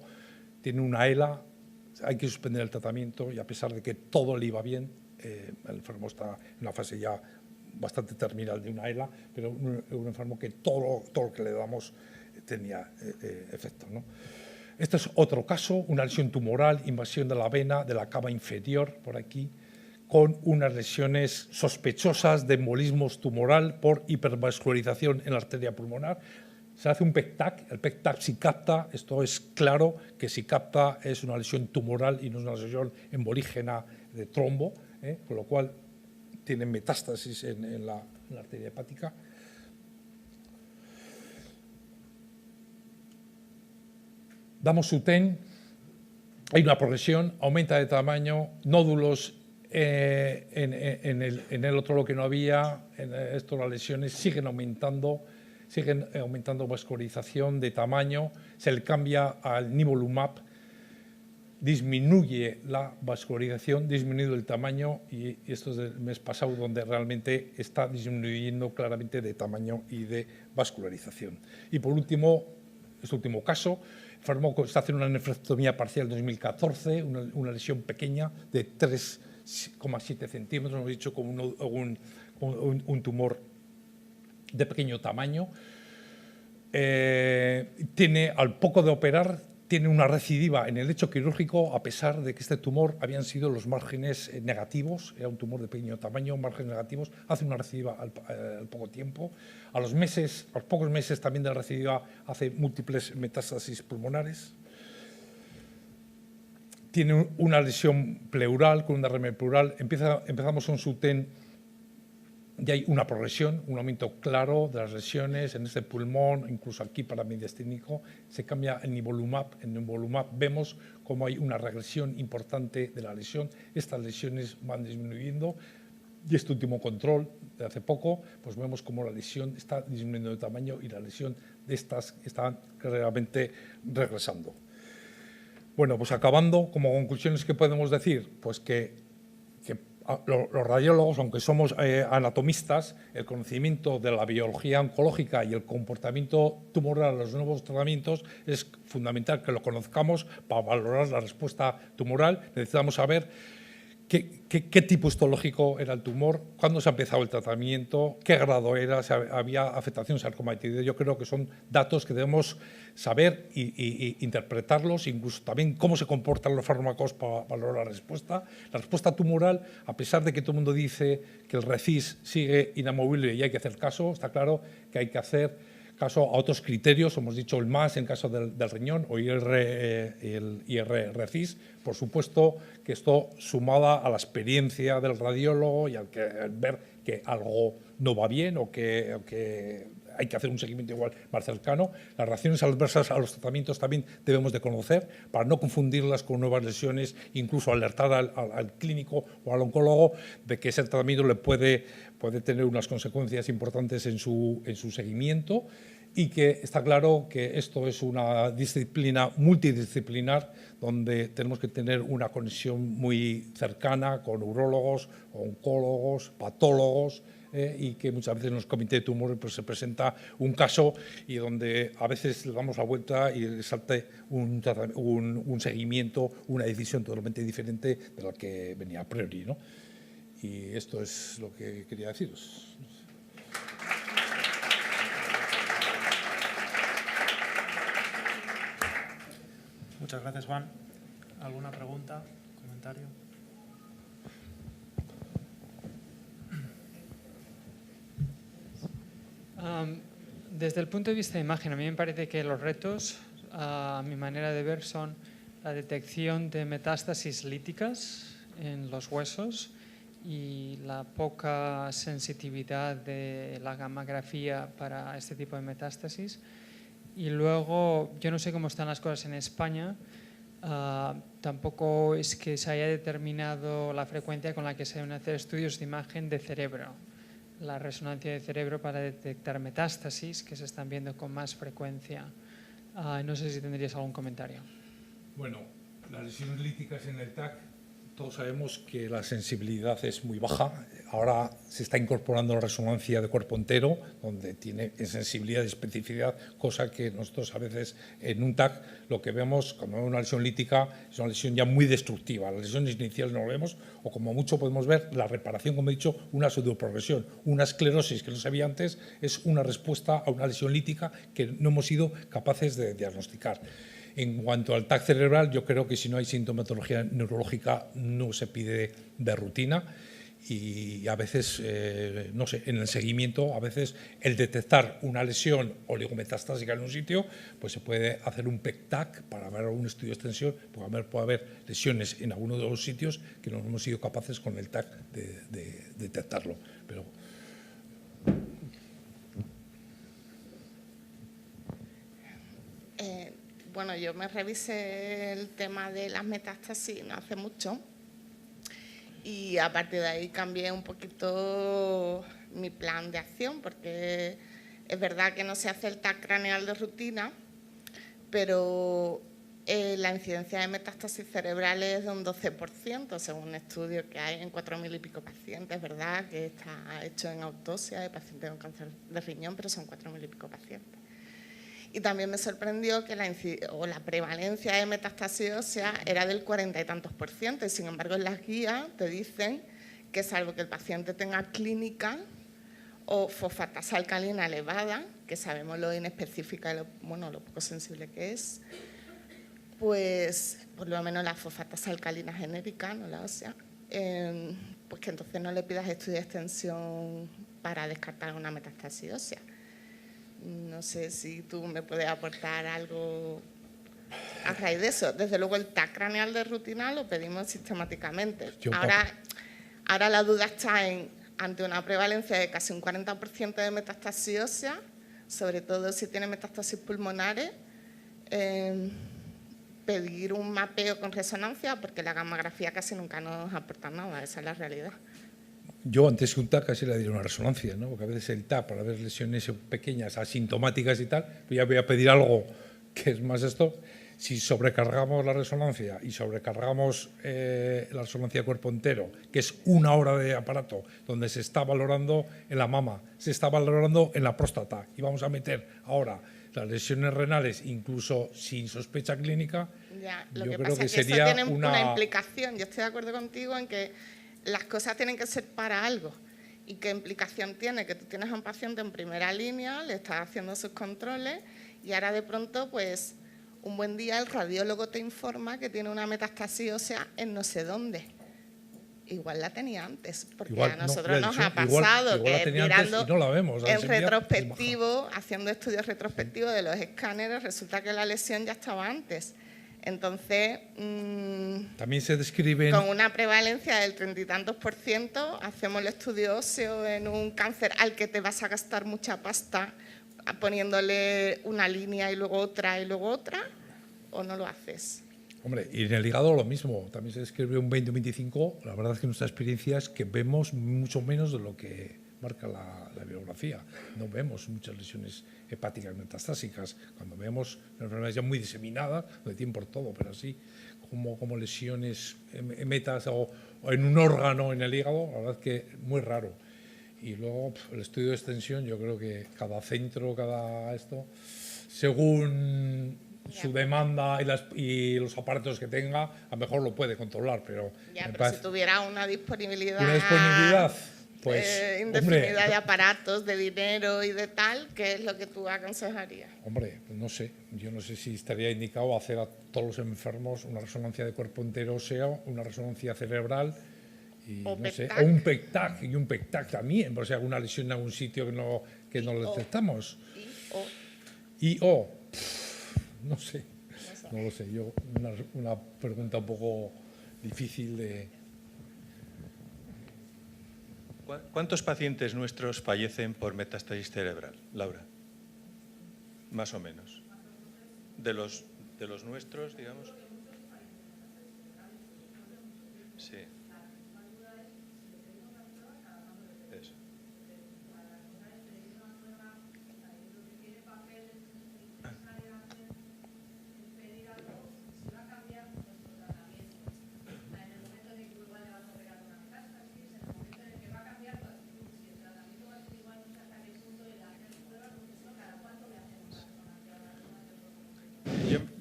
S2: tiene una ELA, hay que suspender el tratamiento y a pesar de que todo le iba bien, el enfermo está en una fase ya bastante terminal de una ELA, pero un enfermo que todo lo que le damos tenía efecto, ¿no? Este es otro caso, una lesión tumoral, invasión de la vena, de la cava inferior, por aquí, con unas lesiones sospechosas de embolismos tumoral por hipervascularización en la arteria pulmonar. Se hace un PET-TAC, el PET-TAC si capta, esto es claro que si capta es una lesión tumoral y no es una lesión embolígena de trombo, con lo cual tiene metástasis en la arteria hepática. Damos Sutent, hay una progresión, aumenta de tamaño, nódulos en el otro lo que no había, en esto las lesiones siguen aumentando vascularización de tamaño, se le cambia al nivolumab disminuye la vascularización, disminuye el tamaño, y esto es del mes pasado donde realmente está disminuyendo claramente de tamaño y de vascularización. Y por último, este último caso, enfermo está haciendo una nefrectomía parcial en 2014, una lesión pequeña de 3,7 centímetros, hemos dicho, con un tumor de pequeño tamaño. Tiene, al poco de operar, tiene una recidiva en el lecho quirúrgico, a pesar de que este tumor habían sido los márgenes negativos, era un tumor de pequeño tamaño, márgenes negativos, hace una recidiva al poco tiempo. A los pocos meses también de la recidiva hace múltiples metástasis pulmonares. Tiene una lesión pleural, con un derrame pleural. Empezamos un SUTEN y hay una progresión, un aumento claro de las lesiones en este pulmón, incluso aquí para mediastínico. Se cambia el nivolumab. En nivolumab vemos cómo hay una regresión importante de la lesión. Estas lesiones van disminuyendo. Y este último control de hace poco, pues vemos cómo la lesión está disminuyendo de tamaño y la lesión de estas está realmente regresando. Bueno, pues acabando, como conclusiones, ¿qué podemos decir? Pues que los radiólogos, aunque somos anatomistas, el conocimiento de la biología oncológica y el comportamiento tumoral a los nuevos tratamientos es fundamental que lo conozcamos para valorar la respuesta tumoral. Necesitamos saber qué tipo histológico era el tumor, cuándo se ha empezado el tratamiento, qué grado era, si había afectación sarcomatoidea. Yo creo que son datos que debemos saber e interpretarlos, incluso también cómo se comportan los fármacos para valorar la respuesta. La respuesta tumoral, a pesar de que todo el mundo dice que el RECIST sigue inamovible y hay que hacer caso, está claro que hay que hacer caso a otros criterios, hemos dicho el MAS en caso del riñón o el IR-RECIST. Por supuesto que esto, sumada a la experiencia del radiólogo y al ver que algo no va bien o que hay que hacer un seguimiento igual más cercano. Las reacciones adversas a los tratamientos también debemos de conocer para no confundirlas con nuevas lesiones, incluso alertar al clínico o al oncólogo de que ese tratamiento le puede tener unas consecuencias importantes en su seguimiento, y que está claro que esto es una disciplina multidisciplinar donde tenemos que tener una conexión muy cercana con urólogos, oncólogos, patólogos, y que muchas veces en los comités de tumores pues, se presenta un caso y donde a veces le damos la vuelta y salte un seguimiento, una decisión totalmente diferente de la que venía a priori, ¿no? Y esto es lo que quería deciros.
S1: Muchas gracias, Juan. ¿Alguna pregunta, comentario?
S3: Desde el punto de vista de imagen, a mí me parece que los retos, a mi manera de ver, son la detección de metástasis líticas en los huesos y la poca sensitividad de la gammagrafía para este tipo de metástasis. Y luego, yo no sé cómo están las cosas en España, tampoco es que se haya determinado la frecuencia con la que se deben hacer estudios de imagen de cerebro, la resonancia de cerebro para detectar metástasis, que se están viendo con más frecuencia. No sé si tendrías algún comentario.
S2: Bueno, las lesiones líticas en el TAC, todos sabemos que la sensibilidad es muy baja. Ahora se está incorporando la resonancia de cuerpo entero, donde tiene sensibilidad y especificidad, cosa que nosotros a veces en un TAC lo que vemos cuando vemos una lesión lítica es una lesión ya muy destructiva. Las lesiones iniciales no lo vemos, o como mucho podemos ver la reparación, como he dicho, una pseudoprogresión, una esclerosis que no se veía antes, es una respuesta a una lesión lítica que no hemos sido capaces de diagnosticar. En cuanto al TAC cerebral, yo creo que si no hay sintomatología neurológica no se pide de rutina, y a veces, no sé, en el seguimiento, a veces el detectar una lesión oligometastásica en un sitio, pues se puede hacer un PET-TAC para ver algún estudio de extensión, porque puede haber lesiones en alguno de los sitios que no hemos sido capaces con el TAC de detectarlo. Pero
S4: bueno, yo me revisé el tema de las metástasis no hace mucho y a partir de ahí cambié un poquito mi plan de acción, porque es verdad que no se hace el TAC craneal de rutina, pero la incidencia de metástasis cerebrales es de un 12%, según un estudio que hay en 4.000 y pico pacientes, ¿verdad? Que está hecho en autopsia de pacientes con cáncer de riñón, pero son 4.000 y pico pacientes. Y también me sorprendió que la prevalencia de metástasis ósea era del 40 y tantos %, y sin embargo en las guías te dicen que salvo que el paciente tenga clínica o fosfatasa alcalina elevada, que sabemos lo inespecífica y lo poco sensible que es, pues por lo menos la fosfatasa alcalina genérica, no la ósea, pues que entonces no le pidas estudio de extensión para descartar una metástasis ósea. No sé si tú me puedes aportar algo a raíz de eso. Desde luego el TAC craneal de rutina lo pedimos sistemáticamente. Ahora la duda está ante una prevalencia de casi un 40% de metástasis ósea, sobre todo si tiene metástasis pulmonares, pedir un mapeo con resonancia, porque la gammagrafía casi nunca nos aporta nada, esa es la realidad.
S2: Yo antes que un TAC casi le diría una resonancia, ¿no? Porque a veces el TAC, para ver lesiones pequeñas, asintomáticas y tal, pues ya voy a pedir algo que es más esto. Si sobrecargamos la resonancia y sobrecargamos la resonancia de cuerpo entero, que es 1 hora de aparato, donde se está valorando en la mama, se está valorando en la próstata, y vamos a meter ahora las lesiones renales, incluso sin sospecha clínica,
S4: ya, lo
S2: yo
S4: que
S2: creo
S4: pasa
S2: que
S4: es que
S2: sería
S4: eso tiene una implicación. Yo estoy de acuerdo contigo en que las cosas tienen que ser para algo. ¿Y qué implicación tiene? Que tú tienes a un paciente en primera línea, le estás haciendo sus controles y ahora de pronto, pues, un buen día el radiólogo te informa que tiene una metástasis ósea en no sé dónde. Igual la tenía antes, porque a nosotros nos ha pasado que mirando
S2: no la vemos,
S4: en retrospectivo, haciendo estudios retrospectivos de los escáneres, resulta que la lesión ya estaba antes. Entonces,
S2: también se describen
S4: con una prevalencia del 30 y tantos %, hacemos el estudio óseo en un cáncer al que te vas a gastar mucha pasta poniéndole una línea y luego otra, ¿o no lo haces?
S2: Hombre, y en el hígado lo mismo, también se describe un 20 o 25, la verdad es que nuestra experiencia es que vemos mucho menos de lo que marca la bibliografía. No vemos muchas lesiones hepáticas metastásicas, cuando vemos una enfermedad ya muy diseminada, donde tienen por todo, pero así como lesiones metas o en un órgano en el hígado, la verdad es que muy raro. Y luego el estudio de extensión, yo creo que cada centro, según su demanda y los aparatos que tenga, a lo mejor lo puede controlar, pero...
S4: pero si tuviera una disponibilidad
S2: pues,
S4: indefinida de aparatos, de dinero y de tal, ¿qué es lo que tú aconsejarías?
S2: Hombre, pues no sé, yo no sé si estaría indicado hacer a todos los enfermos una resonancia de cuerpo entero óseo, una resonancia cerebral, y
S4: o
S2: no sé, o un PECTAC, y un PECTAC también, por si hay alguna lesión en algún sitio que no lo detectamos. No sé, no lo sé. Yo una pregunta un poco difícil de...
S5: ¿Cuántos pacientes nuestros fallecen por metástasis cerebral, Laura? Más o menos. De los nuestros, digamos. Sí. Eso.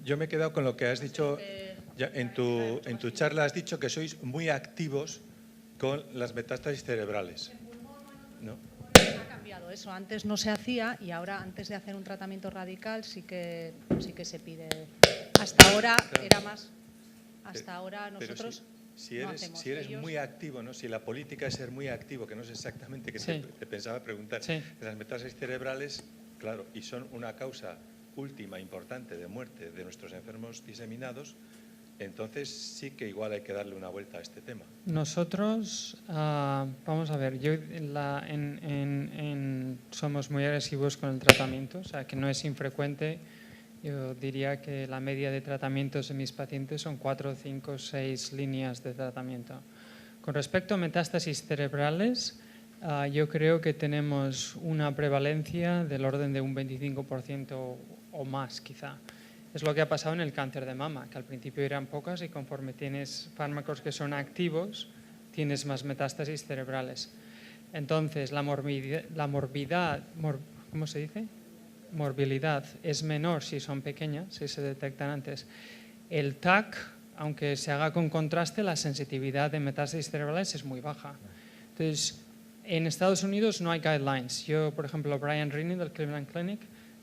S5: Yo me he quedado con lo que has dicho, ya en tu charla has dicho que sois muy activos con las metástasis cerebrales, ¿no?
S6: Ha cambiado eso, antes no se hacía y ahora antes de hacer un tratamiento radical sí que se pide. Hasta ahora era más, hasta ahora nosotros
S5: si eres muy activo, ¿no? Si la política es ser muy activo, que no es exactamente que te pensaba preguntar, las metástasis cerebrales, claro, y son una causa última importante de muerte de nuestros enfermos diseminados, entonces sí que igual hay que darle una vuelta a este tema.
S3: Nosotros, vamos a ver, somos muy agresivos con el tratamiento, o sea que no es infrecuente. Yo diría que la media de tratamientos de mis pacientes son 4, 5, 6 líneas de tratamiento. Con respecto a metástasis cerebrales, yo creo que tenemos una prevalencia del orden de un 25% o más quizá. Es lo que ha pasado en el cáncer de mama, que al principio eran pocas y conforme tienes fármacos que son activos, tienes más metástasis cerebrales. Entonces, la morbilidad es menor si son pequeñas, si se detectan antes. El TAC, aunque se haga con contraste, la sensitividad de metástasis cerebrales es muy baja. Entonces, en Estados Unidos no hay guidelines. Yo, por ejemplo, Brian Rini del Cleveland Clinic,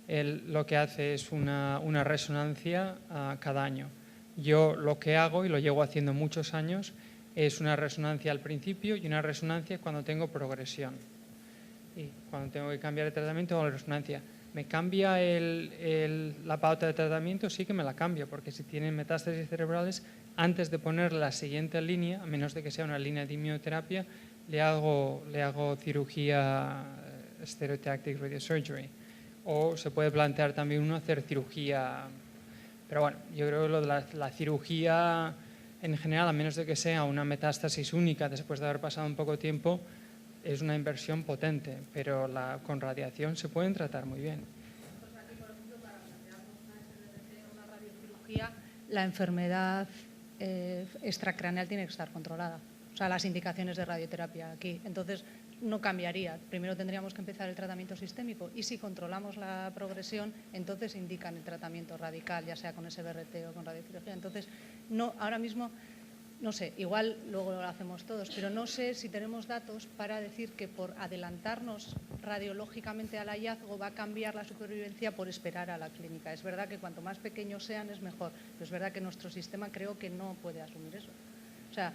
S3: él lo que hace es una resonancia cada año. Yo lo que hago, y lo llevo haciendo muchos años, es una resonancia al principio y una resonancia cuando tengo progresión. Y cuando tengo que cambiar de tratamiento, hago la resonancia. ¿Me cambia la pauta de tratamiento? Sí que me la cambio, porque si tienen metástasis cerebrales, antes de poner la siguiente línea, a menos de que sea una línea de inmunoterapia, le hago cirugía stereotactic radiosurgery. O se puede plantear también uno hacer cirugía. Pero bueno, yo creo que lo de la cirugía en general, a menos de que sea una metástasis única después de haber pasado un poco tiempo, es una inversión potente, pero con radiación se pueden tratar muy bien.
S6: La enfermedad extracraneal tiene que estar controlada. O sea, las indicaciones de radioterapia aquí. Entonces, no cambiaría. Primero tendríamos que empezar el tratamiento sistémico y si controlamos la progresión, entonces indican el tratamiento radical, ya sea con SBRT o con radiocirugía. Entonces, no, ahora mismo, no sé, igual luego lo hacemos todos, pero no sé si tenemos datos para decir que por adelantarnos radiológicamente al hallazgo va a cambiar la supervivencia por esperar a la clínica. Es verdad que cuanto más pequeños sean es mejor, pero es verdad que nuestro sistema creo que no puede asumir eso. O sea,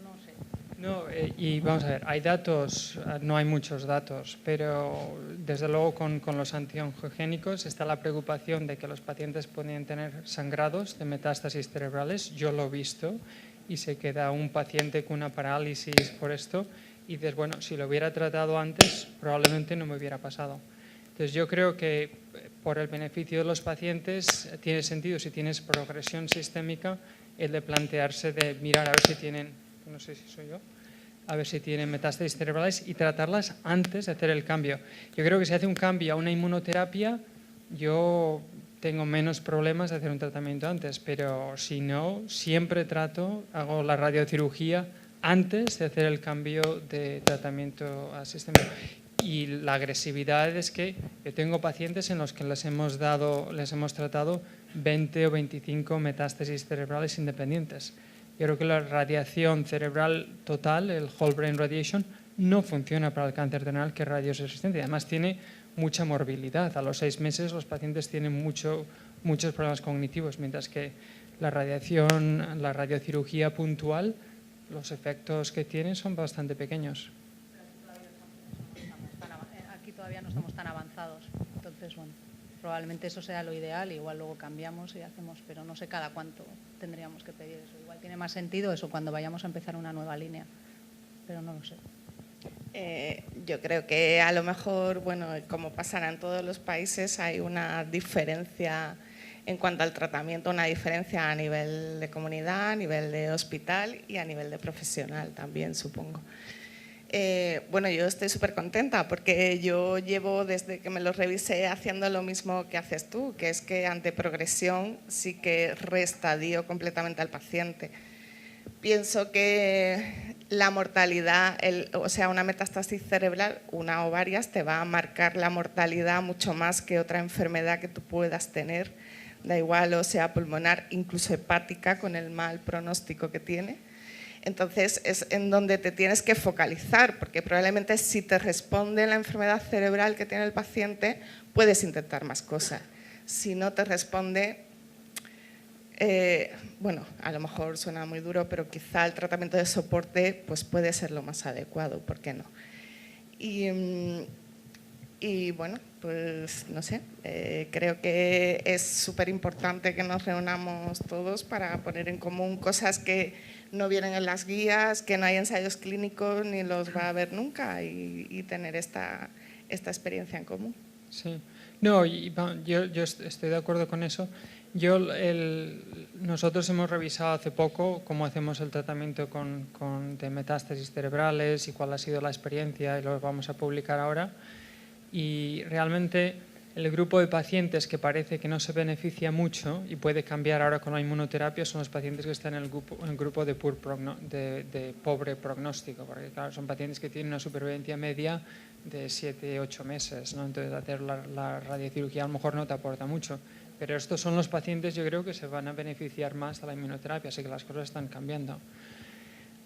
S6: no sé.
S3: No, y vamos a ver, hay datos, no hay muchos datos, pero desde luego con los antiangiogénicos está la preocupación de que los pacientes pueden tener sangrados de metástasis cerebrales. Yo lo he visto y se queda un paciente con una parálisis por esto y dices, bueno, si lo hubiera tratado antes probablemente no me hubiera pasado. Entonces yo creo que por el beneficio de los pacientes tiene sentido, si tienes progresión sistémica, el de plantearse de mirar a ver si tienen, no sé si soy yo, a ver si tienen metástasis cerebrales y tratarlas antes de hacer el cambio. Yo creo que si hace un cambio a una inmunoterapia, yo tengo menos problemas de hacer un tratamiento antes, pero si no, siempre hago la radiocirugía antes de hacer el cambio de tratamiento a sistémico. Y la agresividad es que yo tengo pacientes en los que les hemos tratado 20 o 25 metástasis cerebrales independientes. Yo creo que la radiación cerebral total, el whole brain radiation, no funciona para el cáncer renal, que es radioresistente. Además tiene mucha morbilidad. A los 6 meses los pacientes tienen muchos problemas cognitivos, mientras que la radiocirugía puntual, los efectos que tiene son bastante pequeños.
S6: Aquí todavía no estamos tan avanzados. Entonces, bueno, probablemente eso sea lo ideal, igual luego cambiamos y hacemos, pero no sé cada cuánto tendríamos que pedir eso. Igual tiene más sentido eso cuando vayamos a empezar una nueva línea, pero no lo sé.
S4: Yo creo que a lo mejor, bueno, como pasará en todos los países, hay una diferencia en cuanto al tratamiento, una diferencia a nivel de comunidad, a nivel de hospital y a nivel de profesional también, supongo. Bueno, yo estoy súper contenta porque yo llevo desde que me lo revisé haciendo lo mismo que haces tú, que es que ante progresión sí que restadio completamente al paciente. Pienso que la mortalidad, o sea, una metástasis cerebral, una o varias, te va a marcar la mortalidad mucho más que otra enfermedad que tú puedas tener, da igual, o sea, pulmonar, incluso hepática, con el mal pronóstico que tiene. Entonces es en donde te tienes que focalizar, porque probablemente si te responde la enfermedad cerebral que tiene el paciente, puedes intentar más cosas. Si no te responde, bueno, a lo mejor suena muy duro, pero quizá el tratamiento de soporte pues puede ser lo más adecuado, ¿por qué no? Y bueno, pues no sé, creo que es súper importante que nos reunamos todos para poner en común cosas que no vienen en las guías, que no hay ensayos clínicos ni los va a haber nunca y tener esta experiencia en común.
S3: Sí, no, yo estoy de acuerdo con eso. Nosotros hemos revisado hace poco cómo hacemos el tratamiento de metástasis cerebrales y cuál ha sido la experiencia y lo vamos a publicar ahora. Y realmente El grupo de pacientes que parece que no se beneficia mucho y puede cambiar ahora con la inmunoterapia son los pacientes que están en el grupo de pobre pronóstico, porque claro, son pacientes que tienen una supervivencia media de 7-8 meses, ¿no? Entonces hacer la radiocirugía a lo mejor no te aporta mucho. Pero estos son los pacientes, yo creo, que se van a beneficiar más de la inmunoterapia, así que las cosas están cambiando.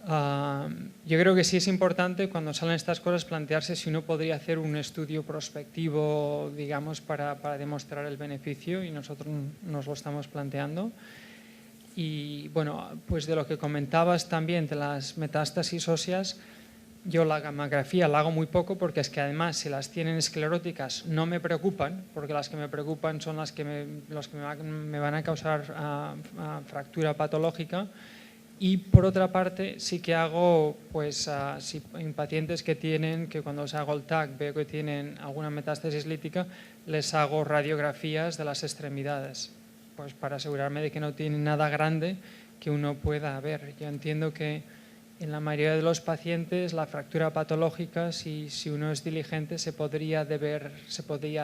S3: Yo creo que sí es importante cuando salen estas cosas plantearse si uno podría hacer un estudio prospectivo, digamos, para demostrar el beneficio, y nosotros nos lo estamos planteando. Y bueno, pues de lo que comentabas también de las metástasis óseas, yo la gammagrafía la hago muy poco porque es que además si las tienen escleróticas no me preocupan, porque las que me preocupan son las que me van a causar fractura patológica. Y por otra parte sí que hago, pues si en pacientes que cuando os hago el TAC veo que tienen alguna metástasis lítica, les hago radiografías de las extremidades, pues para asegurarme de que no tienen nada grande que uno pueda ver. Yo entiendo que en la mayoría de los pacientes la fractura patológica, si uno es diligente, se podría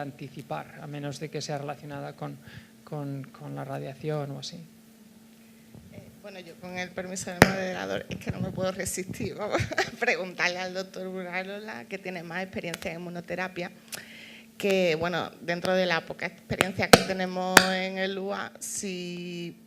S3: anticipar, a menos de que sea relacionada con la radiación o así.
S4: Bueno, yo con el permiso del moderador es que no me puedo resistir. Vamos a preguntarle al doctor Burarola, que tiene más experiencia en inmunoterapia, que bueno, dentro de la poca experiencia que tenemos en el UA, si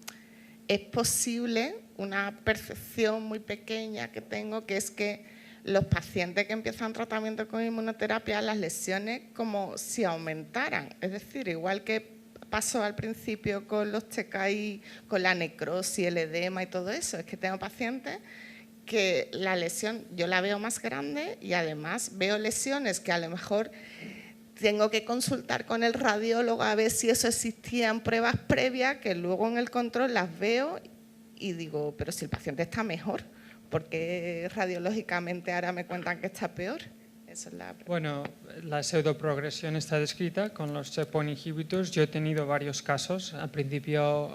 S4: es posible una percepción muy pequeña que tengo, que es que los pacientes que empiezan tratamiento con inmunoterapia, las lesiones como si aumentaran. Es decir, igual que pasó al principio con los TKI, con la necrosis, el edema y todo eso, es que tengo pacientes que la lesión yo la veo más grande y además veo lesiones que a lo mejor tengo que consultar con el radiólogo a ver si eso existía en pruebas previas, que luego en el control las veo y digo, pero si el paciente está mejor, ¿por qué radiológicamente ahora me cuentan que está peor? Esa es la pregunta.
S3: Bueno, la pseudoprogresión está descrita con los checkpoint inhibitors. Yo he tenido varios casos. Al principio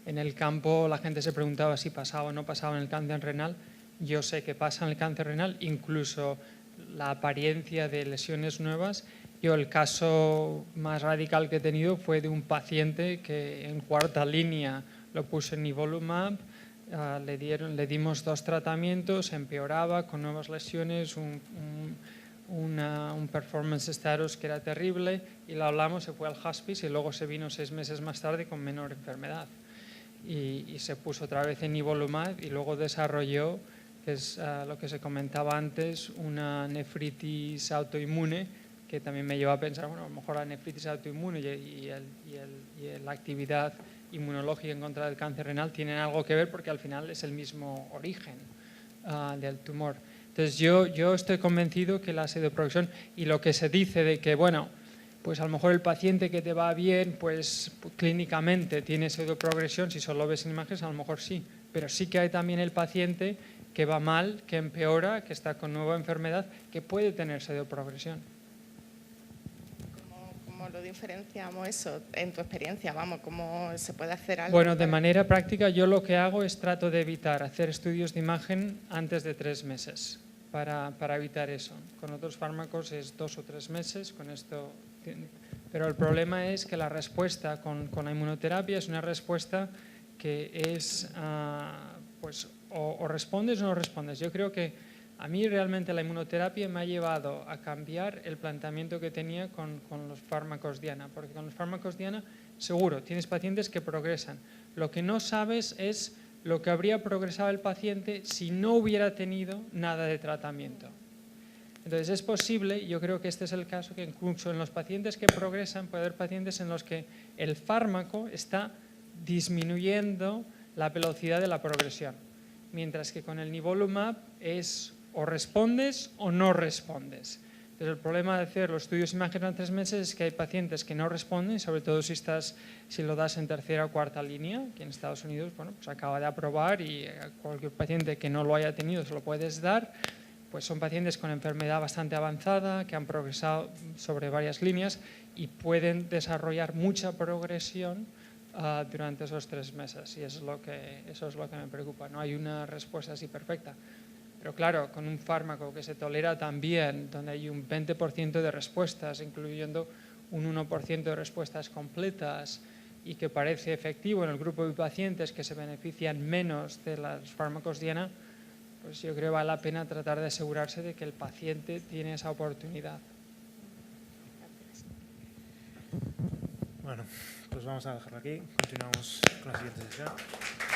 S3: en el campo la gente se preguntaba si pasaba o no pasaba en el cáncer renal. Yo sé que pasa en el cáncer renal, incluso la apariencia de lesiones nuevas. Yo el caso más radical que he tenido fue de un paciente que en cuarta línea lo puse en nivolumab, le dimos 2 tratamientos, empeoraba con nuevas lesiones, un performance status que era terrible, y lo hablamos, se fue al hospice y luego se vino 6 meses más tarde con menor enfermedad. Y se puso otra vez en nivolumab y luego desarrolló, que es lo que se comentaba antes, una nefritis autoinmune, que también me llevó a pensar, bueno, a lo mejor la nefritis autoinmune y la actividad inmunológica en contra del cáncer renal tienen algo que ver, porque al final es el mismo origen del tumor. Entonces yo estoy convencido que la pseudoprogresión y lo que se dice de que, bueno, pues a lo mejor el paciente que te va bien, pues clínicamente tiene pseudoprogresión, si solo ves en imágenes a lo mejor sí, pero sí que hay también el paciente que va mal, que empeora, que está con nueva enfermedad, que puede tener pseudoprogresión.
S4: ¿Cómo lo diferenciamos eso en tu experiencia? Vamos, ¿cómo se puede hacer algo?
S3: Bueno, de manera práctica yo lo que hago es trato de evitar hacer estudios de imagen antes de 3 meses para evitar eso. Con otros fármacos es 2 o 3 meses, con esto. Pero el problema es que la respuesta con la inmunoterapia es una respuesta que es, pues, o respondes o no respondes. Yo creo que a mí realmente la inmunoterapia me ha llevado a cambiar el planteamiento que tenía con los fármacos diana, porque con los fármacos diana seguro tienes pacientes que progresan. Lo que no sabes es lo que habría progresado el paciente si no hubiera tenido nada de tratamiento. Entonces es posible, yo creo que este es el caso, que incluso en los pacientes que progresan puede haber pacientes en los que el fármaco está disminuyendo la velocidad de la progresión, mientras que con el nivolumab es o respondes o no respondes. Entonces el problema de hacer los estudios de imagen en 3 meses es que hay pacientes que no responden, sobre todo si lo das en tercera o cuarta línea, que en Estados Unidos bueno, pues acaba de aprobar, y a cualquier paciente que no lo haya tenido se lo puedes dar. Pues son pacientes con enfermedad bastante avanzada, que han progresado sobre varias líneas y pueden desarrollar mucha progresión durante esos 3 meses, y eso es lo que me preocupa. No hay una respuesta así perfecta. Pero claro, con un fármaco que se tolera tan bien, donde hay un 20% de respuestas, incluyendo un 1% de respuestas completas y que parece efectivo en el grupo de pacientes que se benefician menos de los fármacos Diana, pues yo creo que vale la pena tratar de asegurarse de que el paciente tiene esa oportunidad.
S1: Bueno, pues vamos a dejarlo aquí. Continuamos con la siguiente sesión.